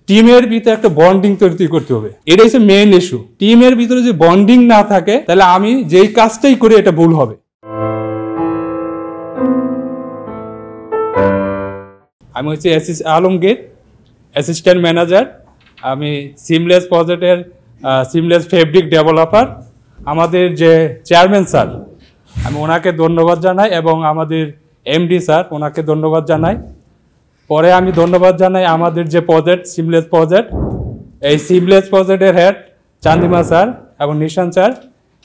টিমের ভিতরে একটা বন্ডিং তৈরি করতে হবে, এটা হচ্ছে মেইন ইস্যু। টিমের ভিতরে যে বন্ডিং না থাকে তাহলে আমি যেই কাজটাই করি এটা ভুল হবে। আমি হচ্ছে আলমগীর, অ্যাসিস্ট্যান্ট ম্যানেজার। আমি সিমলেস প্রজেক্টের সিমলেস ফেব্রিক ডেভেলপার। আমাদের যে চেয়ারম্যান স্যার, আমি ওনাকে ধন্যবাদ জানাই এবং আমাদের এমডি স্যার ওনাকে ধন্যবাদ জানাই। পরে আমি ধন্যবাদ জানাই আমাদের যে প্রজেক্ট সিমলেস প্রজেক্ট, এই সিমলেস প্রজেক্টের হেড চান্দিমা স্যার এবং নিশান স্যার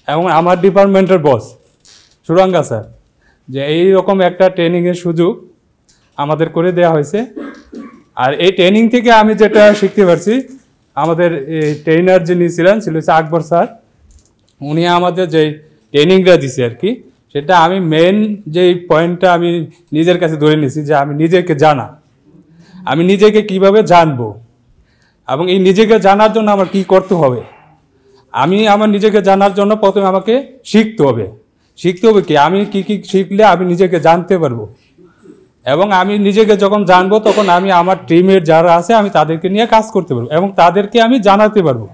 এবং আমার ডিপার্টমেন্টের বস সুরাঙ্গা স্যার, যে এই রকম একটা ট্রেনিংয়ের সুযোগ আমাদের করে দেওয়া হয়েছে। আর এই ট্রেনিং থেকে আমি যেটা শিখতে পারছি, আমাদের ট্রেনার যিনি ছিলেন ছিল হচ্ছে আকবর স্যার। উনি আমাদের যে ট্রেনিংটা দিছে আর কি, সেটা আমি মেন যে পয়েন্টটা আমি নিজের কাছে ধরে নিয়েছি যে আমি নিজেকে জানা, আমি নিজেকে কিভাবে জানবো এবং এই নিজেকে জানার জন্য আমার কি করতে হবে। আমি আমার নিজেকে জানার জন্য প্রথমে আমাকে শিখতে হবে কি আমি কি শিখলে আমি নিজেকে জানতে পারবো, এবং আমি নিজেকে যখন জানবো তখন আমি আমার টিমের যারা আছে আমি তাদেরকে নিয়ে কাজ করতে পারবো এবং তাদেরকে আমি জানাতে পারবো।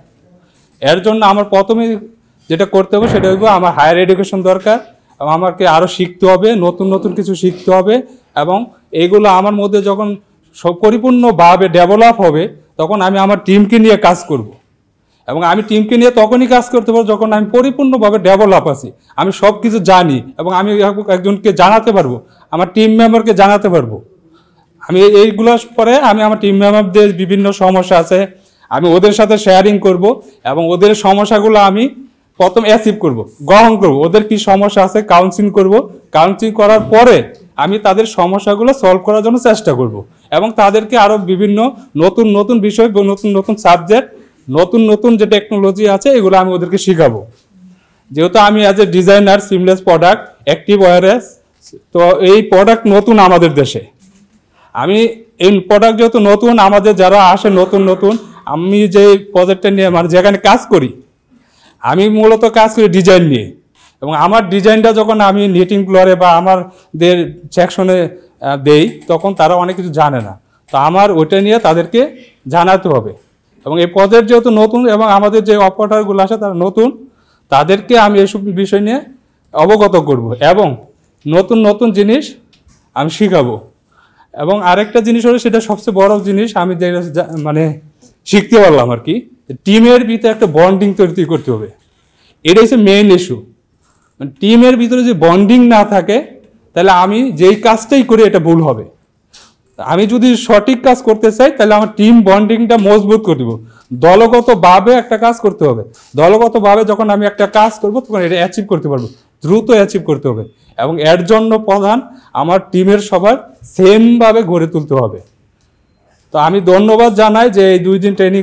এর জন্য আমার প্রথমে যেটা করতে হবে সেটা হইব আমার হায়ার এডুকেশন দরকার এবং আমাকে আরও শিখতে হবে, নতুন নতুন কিছু শিখতে হবে। এবং এইগুলো আমার মধ্যে যখন পরিপূর্ণভাবে ডেভেলপ হবে তখন আমি আমার টিমকে নিয়ে কাজ করব। এবং আমি টিমকে নিয়ে তখনই কাজ করতে পারবো যখন আমি পরিপূর্ণভাবে ডেভেলপ আছি, আমি সব কিছু জানি এবং আমি একজনকে জানাতে পারবো, আমার টিম মেম্বারকে জানাতে পারবো। আমি এইগুলো পরে আমি আমার টিম মেম্বারদের বিভিন্ন সমস্যা আছে আমি ওদের সাথে শেয়ারিং করব এবং ওদের সমস্যাগুলো আমি প্রথম অ্যাচিভ করব, গ্রহণ করব। ওদের কি সমস্যা আছে কাউন্সিলিং করব, কাউন্সিলিং করার পরে আমি তাদের সমস্যাগুলো সলভ করার জন্য চেষ্টা করব এবং তাদেরকে আরও বিভিন্ন নতুন নতুন বিষয়, নতুন নতুন সাবজেক্ট, নতুন নতুন যে টেকনোলজি আছে এগুলো আমি ওদেরকে শেখাবো। যেহেতু আমি as a designer seamless product active wireless, তো এই প্রোডাক্ট নতুন আমাদের দেশে। আমি এই প্রোডাক্ট যেহেতু নতুন, আমাদের যারা আসে নতুন নতুন, আমি যে প্রজেক্টটা নিয়ে মানে যেখানে কাজ করি, আমি মূলত কাজ করি ডিজাইন নিয়ে। এবং আমার ডিজাইনটা যখন আমি নিটিং ফ্লোরে বা আমাদের সেকশনে দেই তখন তারা অনেক কিছু জানে না, তো আমার ওইটা নিয়ে তাদেরকে জানাতে হবে। এবং এই প্রজেক্ট যেহেতু নতুন এবং আমাদের যে অপারেটরগুলো আসে তারা নতুন, তাদেরকে আমি এইসব বিষয় নিয়ে অবগত করব এবং নতুন নতুন জিনিস আমি শিখাবো। এবং আরেকটা জিনিস হলো, সেটা সবচেয়ে বড় জিনিস আমি যেটা মানে শিখতে পারলাম আর কি, টিমের ভিতরে একটা বন্ডিং তৈরি করতে হবে, এটা হচ্ছে মেইন ইস্যু। টিমের ভিতরে যে বন্ডিং না থাকে তাহলে আমি যেই কাজটাই করি এটা ভুল হবে। আমি যদি সঠিক কাজ করতে চাই তাহলে আমার টিম বন্ডিংটা মজবুত করে দেবো। দলগতভাবে একটা কাজ করতে হবে, দলগতভাবে যখন আমি একটা কাজ করব তখন এটা অ্যাচিভ করতে পারবো, দ্রুত অ্যাচিভ করতে হবে। এবং এর জন্য প্রধান আমার টিমের সবার সেমভাবে গড়ে তুলতে হবে। তো আমি ধন্যবাদ জানাই যে এই 2 দিন ট্রেনিং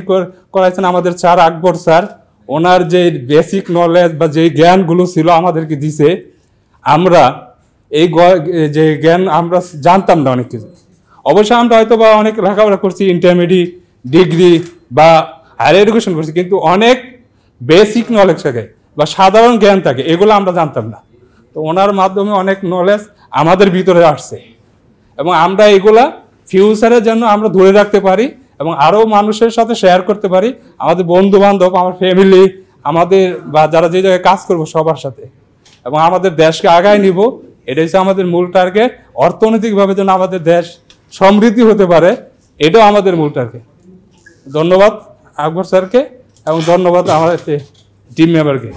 করাইছেন আমাদের স্যার আকবর স্যার। ওনার যে বেসিক নলেজ বা যেই জ্ঞানগুলো ছিল আমাদেরকে দিছে, আমরা এই যে জ্ঞান আমরা জানতাম না অনেক কিছু। অবশ্যই আমরা হয়তো বা অনেক লেখাপড়া করছি, ইন্টারমিডিয়েট ডিগ্রি বা হায়ার এডুকেশন করছি, কিন্তু অনেক বেসিক নলেজ থাকে বা সাধারণ জ্ঞান থাকে, এগুলো আমরা জানতাম না। তো ওনার মাধ্যমে অনেক নলেজ আমাদের ভিতরে আসছে এবং আমরা এগুলা ফিউচারের জন্য আমরা ধরে রাখতে পারি এবং আরও মানুষের সাথে শেয়ার করতে পারি, আমাদের বন্ধু বান্ধব, আমার ফ্যামিলি, আমাদের বা যারা যে জায়গায় কাজ করবো সবার সাথে, এবং আমাদের দেশকে আগায় নিব। এটা হচ্ছে আমাদের মূল টার্গেট। অর্থনৈতিকভাবে যেন আমাদের দেশ সমৃদ্ধি হতে পারে, এটাও আমাদের মূল টার্গেট। ধন্যবাদ আকবর স্যারকে এবং ধন্যবাদ আমার টিম মেম্বারকে।